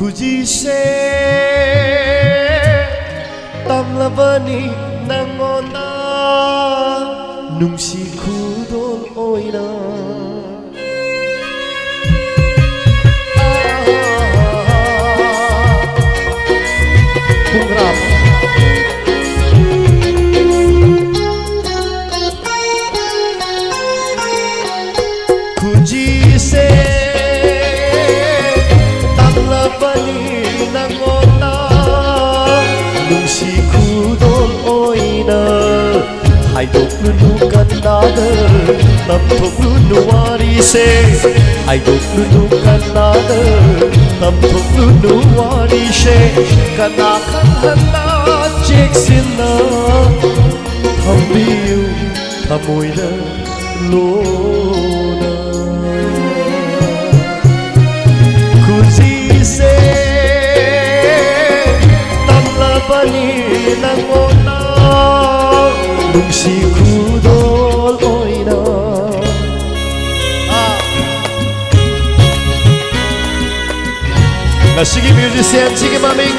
Kujise tamlabani nangona nungsi kudol oina Pungrap Kujise tamlabani nangona nungsi kudol oina Haidok lunu kanada tamthok lunu warise Haidok lunu kanada tamthok lunu warise Kana kanhana cheksinna thambiyu thamoina lona Kujise tamlabani nangona nungsi kudol oina Nashigi musician, sige maming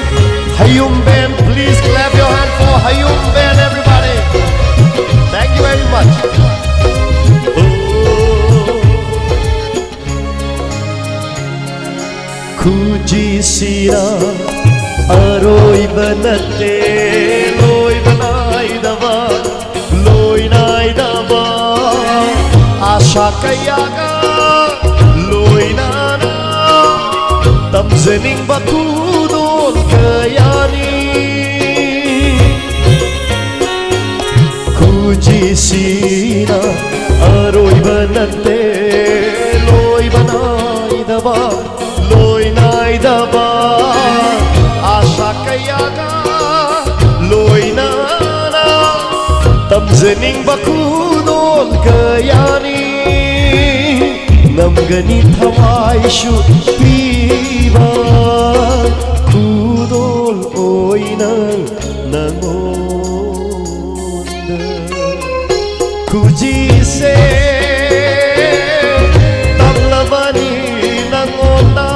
Hayum Band, please clap your hand for Hayum Band, everybody. Thank you very much. Kujisira aroi banate loi banai dava loi nai dava asha kayaga loi nana tamzening bakudol kayani Kujisira aroi banate loi banai dava loi nai dava asha kayaga loi nana tamzening bakudol kayani namgani thawai shu piba kudol oina nangonda Kujise tamlabani nangona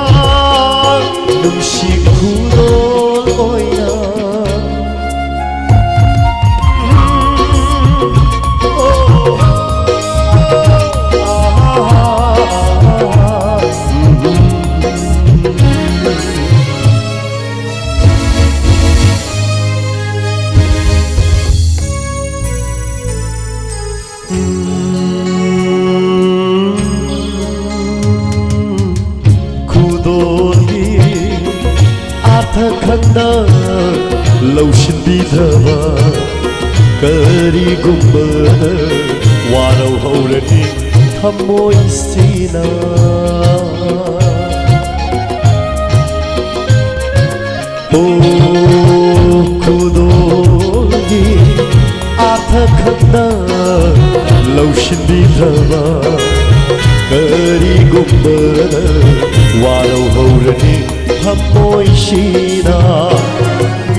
nungsi kudol oina Kudoli artha khanda laushin bidhava kari gumbada warau haurani thamoi sina Kudoli artha khanda laushin bidhava kari gumbada warau haurani thamoi sina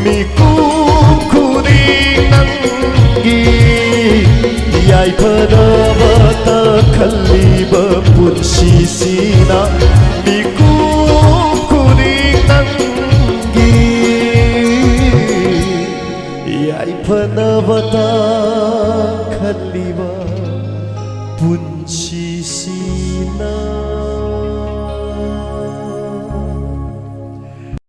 mikum khuding nangi yai phadava ta khalliba punsi sina